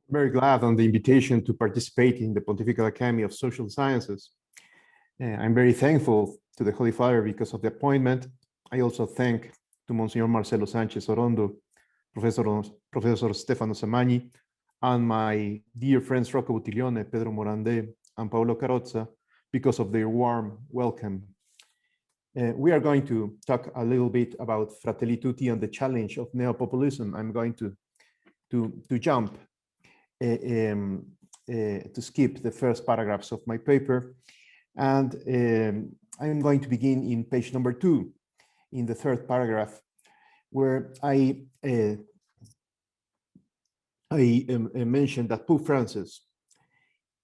Very glad on the invitation to participate in the Pontifical Academy of Social Sciences. I'm very thankful to the Holy Father because of the appointment. I also thank to Monsignor Marcelo Sanchez Orondo, Professor Stefano Samani, and my dear friends Rocco Buttiglione, Pedro Morande, and Paolo Carrozza because of their warm welcome. We are going to talk a little bit about Fratelli Tutti and the challenge of neo-populism. I'm going to jump to skip the first paragraphs of my paper. And I'm going to begin in page number 2, in the third paragraph, where I mentioned that Pope Francis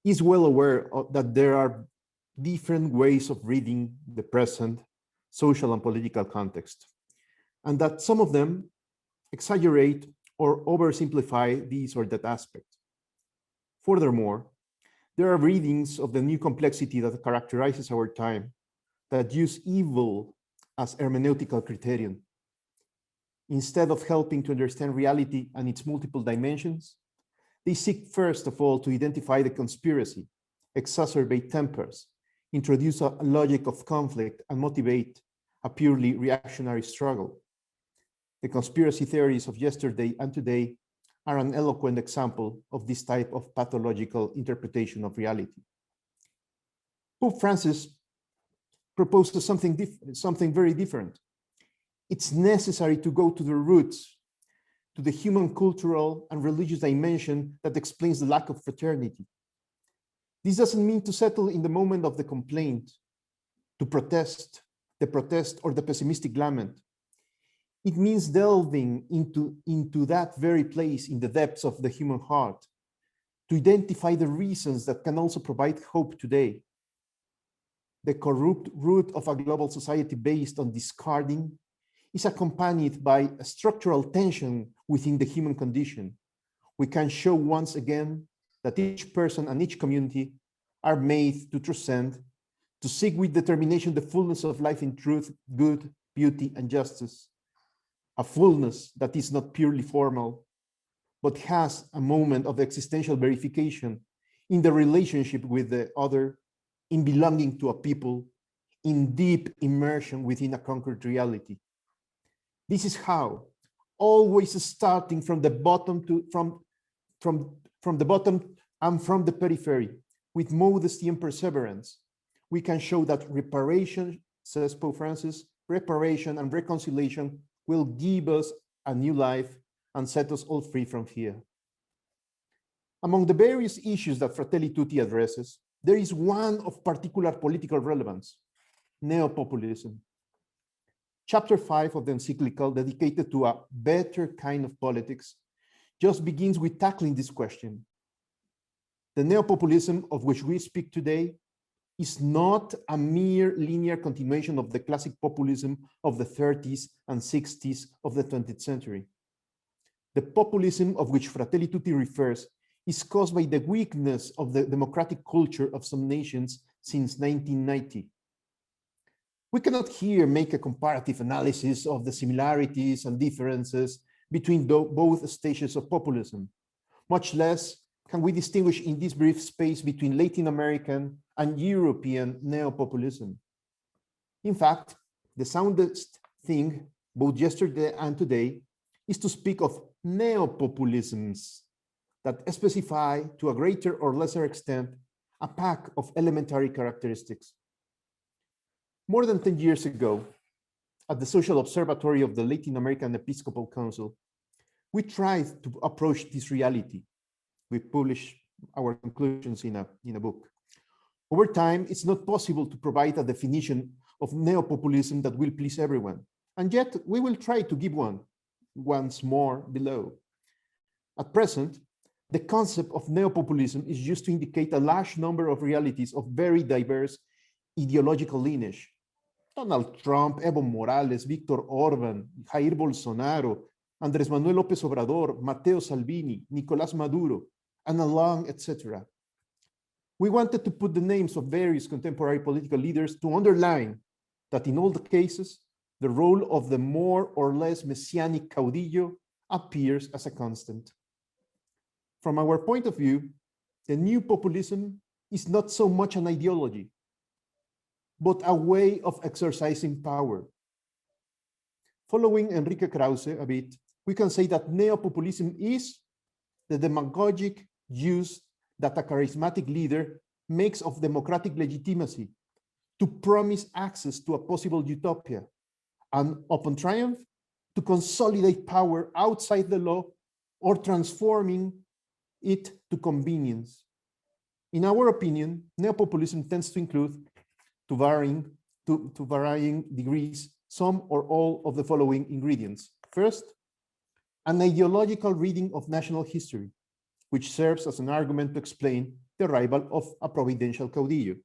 is well aware that there are different ways of reading the present social and political context, and that some of them exaggerate or oversimplify this or that aspect. Furthermore, there are readings of the new complexity that characterizes our time that use evil as hermeneutical criterion. Instead of helping to understand reality and its multiple dimensions, they seek first of all to identify the conspiracy, exacerbate tempers, introduce a logic of conflict, and motivate a purely reactionary struggle. The conspiracy theories of yesterday and today are an eloquent example of this type of pathological interpretation of reality. Pope Francis proposes something very different. It's necessary to go to the roots, to the human, cultural, and religious dimension that explains the lack of fraternity. This doesn't mean to settle in the moment of the complaint, to protest or the pessimistic lament. It means delving into that very place in the depths of the human heart, to identify the reasons that can also provide hope today. The corrupt root of a global society based on discarding is accompanied by a structural tension within the human condition. We can show once again that each person and each community are made to transcend, to seek with determination the fullness of life in truth, good, beauty, and justice. A fullness that is not purely formal, but has a moment of existential verification in the relationship with the other, in belonging to a people, in deep immersion within a concrete reality. This is how, always starting from the bottom from the bottom and from the periphery, with modesty and perseverance, we can show that reparation, says Pope Francis, reparation and reconciliation will give us a new life and set us all free from fear. Among the various issues that Fratelli Tutti addresses, there is one of particular political relevance: neo-populism. Chapter 5 of the encyclical, dedicated to a better kind of politics, just begins with tackling this question. The neo-populism of which we speak today is not a mere linear continuation of the classic populism of the 30s and 60s of the 20th century. The populism of which Fratelli Tutti refers is caused by the weakness of the democratic culture of some nations since 1990. We cannot here make a comparative analysis of the similarities and differences between both stages of populism. Much less can we distinguish in this brief space between Latin American and European neo-populism. In fact, the soundest thing, both yesterday and today, is to speak of neo-populisms that specify, to a greater or lesser extent, a pack of elementary characteristics. More than 10 years ago, at the Social Observatory of the Latin American Episcopal Council, we tried to approach this reality. We published our conclusions in a book. Over time, it's not possible to provide a definition of neo-populism that will please everyone. And yet, we will try to give one, once more below. At present, the concept of neo-populism is used to indicate a large number of realities of very diverse ideological lineage. Donald Trump, Evo Morales, Víctor Orbán, Jair Bolsonaro, Andrés Manuel López Obrador, Matteo Salvini, Nicolás Maduro, and along, etc. We wanted to put the names of various contemporary political leaders to underline that in all the cases, the role of the more or less messianic caudillo appears as a constant. From our point of view, the neo-populism is not so much an ideology, but a way of exercising power. Following Enrique Krause a bit, we can say that neo-populism is the demagogic use that a charismatic leader makes of democratic legitimacy to promise access to a possible utopia, and upon triumph, to consolidate power outside the law or transforming it to convenience. In our opinion, neo-populism tends to include, to varying degrees, some or all of the following ingredients. First, an ideological reading of national history, which serves as an argument to explain the arrival of a providential caudillo.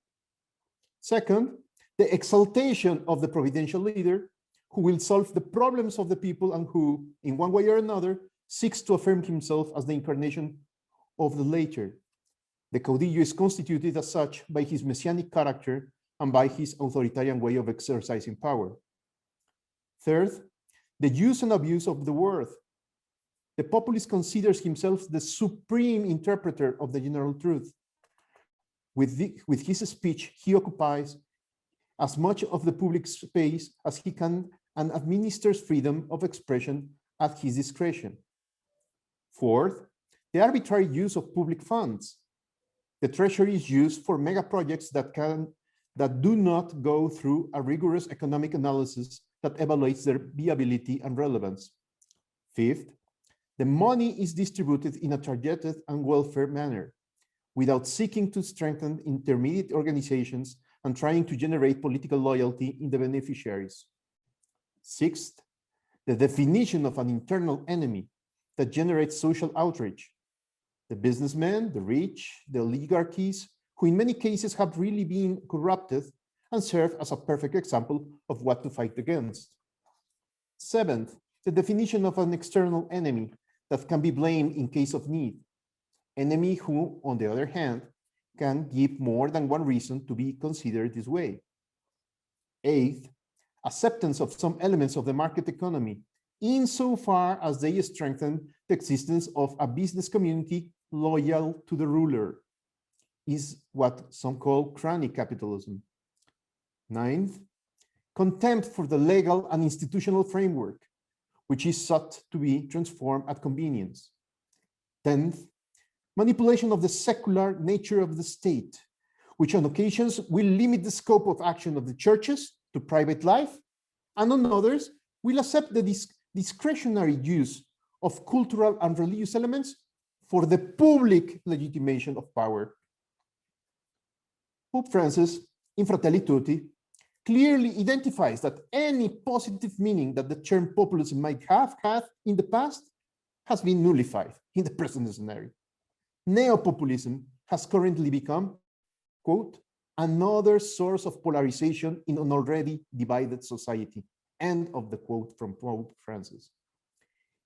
Second, the exaltation of the providential leader who will solve the problems of the people and who, in one way or another, seeks to affirm himself as the incarnation of the latter. The caudillo is constituted as such by his messianic character and by his authoritarian way of exercising power. Third, the use and abuse of the word. The populist considers himself the supreme interpreter of the general truth. With his speech, he occupies as much of the public space as he can and administers freedom of expression at his discretion. Fourth, the arbitrary use of public funds. The treasury is used for mega projects that do not go through a rigorous economic analysis that evaluates their viability and relevance. Fifth, the money is distributed in a targeted and welfare manner, without seeking to strengthen intermediate organizations and trying to generate political loyalty in the beneficiaries. Sixth, the definition of an internal enemy that generates social outrage. The businessmen, the rich, the oligarchies, who in many cases have really been corrupted and serve as a perfect example of what to fight against. Seventh, the definition of an external enemy that can be blamed in case of need. Enemy who, on the other hand, can give more than one reason to be considered this way. Eighth, acceptance of some elements of the market economy, insofar as they strengthen the existence of a business community loyal to the ruler, is what some call crony capitalism. Ninth, contempt for the legal and institutional framework, which is sought to be transformed at convenience. 10th, manipulation of the secular nature of the state, which on occasions will limit the scope of action of the churches to private life, and on others will accept the discretionary use of cultural and religious elements for the public legitimation of power. Pope Francis, in Fratelli Tutti, clearly identifies that any positive meaning that the term populism might have had in the past has been nullified in the present scenario. Neo-populism has currently become, quote, another source of polarization in an already divided society, end of the quote from Pope Francis.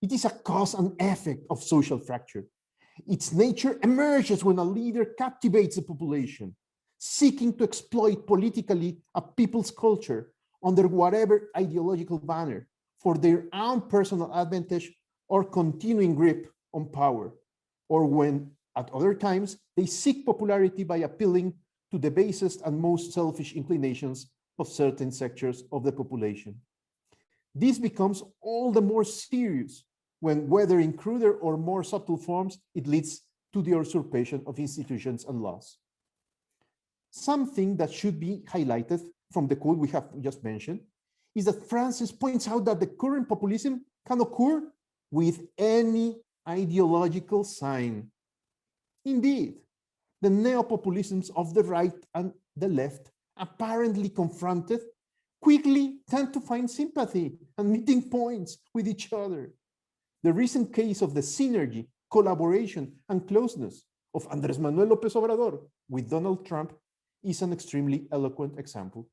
It is a cause and effect of social fracture. Its nature emerges when a leader captivates the population, seeking to exploit politically a people's culture under whatever ideological banner for their own personal advantage or continuing grip on power, or when at other times they seek popularity by appealing to the basest and most selfish inclinations of certain sectors of the population. This becomes all the more serious when, whether in cruder or more subtle forms, it leads to the usurpation of institutions and laws. Something that should be highlighted from the quote we have just mentioned is that Francis points out that the current populism can occur with any ideological sign. Indeed, the neo-populisms of the right and the left, apparently confronted, quickly tend to find sympathy and meeting points with each other. The recent case of the synergy, collaboration, and closeness of Andrés Manuel López Obrador with Donald Trump is an extremely eloquent example.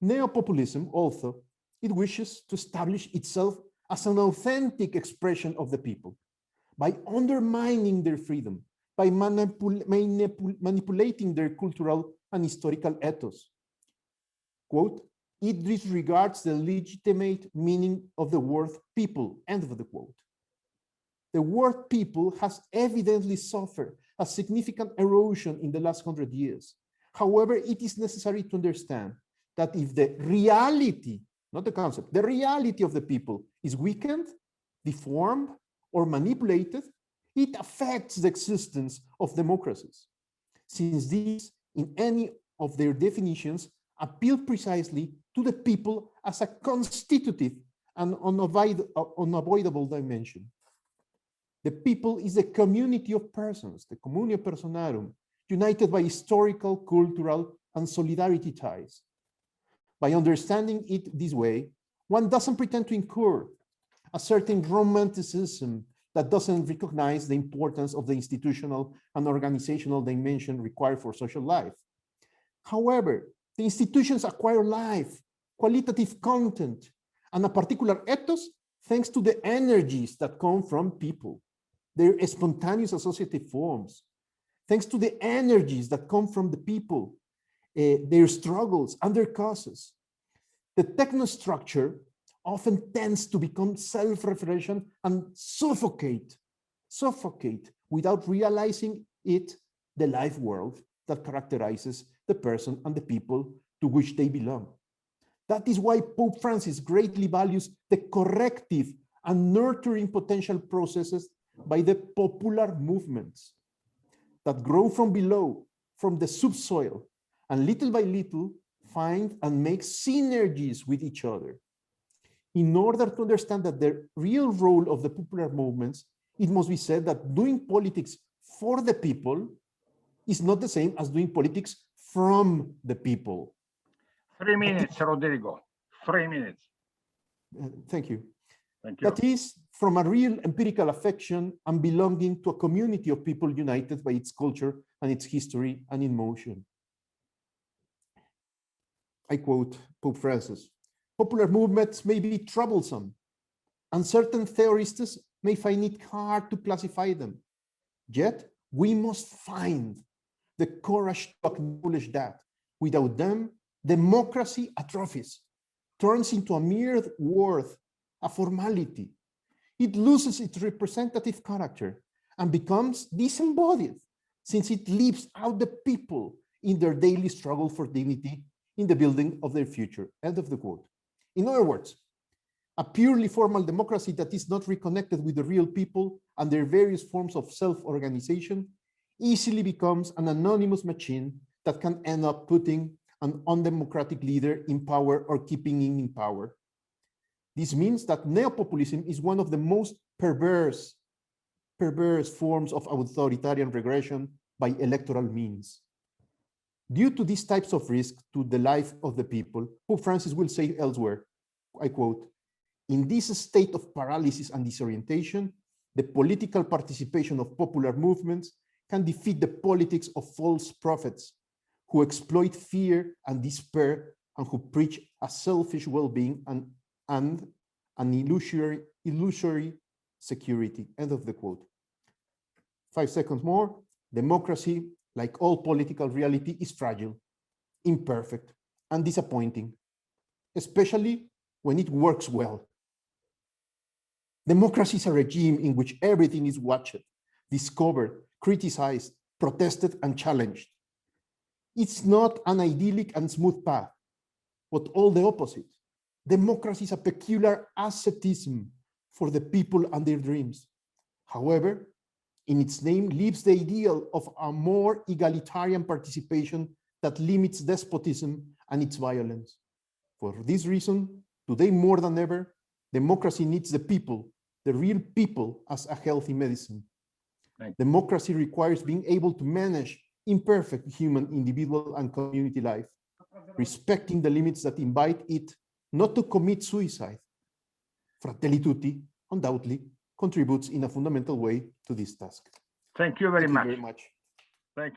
Neo-populism also, it wishes to establish itself as an authentic expression of the people by undermining their freedom, by manipulating their cultural and historical ethos. Quote, it disregards the legitimate meaning of the word people, end of the quote. the word people has evidently suffered a significant erosion in the last 100 years. However, it is necessary to understand that if the reality, not the concept, the reality of the people is weakened, deformed, or manipulated, it affects the existence of democracies, since these, in any of their definitions, appeal precisely to the people as a constitutive and unavoidable dimension. The people is a community of persons, the communio personarum, united by historical, cultural, and solidarity ties. By understanding it this way, one doesn't pretend to incur a certain romanticism that doesn't recognize the importance of the institutional and organizational dimension required for social life. However, the institutions acquire life, qualitative content, and a particular ethos thanks to the energies that come from people, their spontaneous associative forms, thanks to the energies that come from the people, their struggles and their causes. The technostructure often tends to become self-referential and suffocate without realizing it, the life world that characterizes the person and the people to which they belong. That is why Pope Francis greatly values the corrective and nurturing potential processes by the popular movements that grow from below, from the subsoil, and little by little find and make synergies with each other. In order to understand that the real role of the popular movements, it must be said that doing politics for the people is not the same as doing politics from the people. 3 minutes, Rodrigo. 3 minutes. Thank you. Thank you. That is from a real empirical affection and belonging to a community of people united by its culture and its history and emotion. I quote Pope Francis, "Popular movements may be troublesome, and certain theorists may find it hard to classify them. Yet we must find the courage to acknowledge that without them, democracy atrophies, turns into a mere word, a formality. It loses its representative character and becomes disembodied, since it leaves out the people in their daily struggle for dignity in the building of their future." End of the quote. In other words, a purely formal democracy that is not reconnected with the real people and their various forms of self-organization easily becomes an anonymous machine that can end up putting an undemocratic leader in power or keeping him in power. This means that neo-populism is one of the most perverse forms of authoritarian regression by electoral means. Due to these types of risks to the life of the people, Pope Francis will say elsewhere, I quote, "In this state of paralysis and disorientation, the political participation of popular movements can defeat the politics of false prophets who exploit fear and despair and who preach a selfish well-being and an illusory security." End of the quote. 5 seconds more. Democracy, like all political reality, is fragile, imperfect, and disappointing, especially when it works well. Democracy is a regime in which everything is watched, discovered, criticized, protested, and challenged. It's not an idyllic and smooth path, but all the opposite. Democracy is a peculiar asceticism for the people and their dreams. However, in its name lives the ideal of a more egalitarian participation that limits despotism and its violence. For this reason, today more than ever, democracy needs the people, the real people, as a healthy medicine. Democracy requires being able to manage imperfect human, individual, and community life, respecting the limits that invite it not to commit suicide. Fratelli Tutti undoubtedly contributes in a fundamental way to this task. Thank you very much. Thank you very much. Thank you.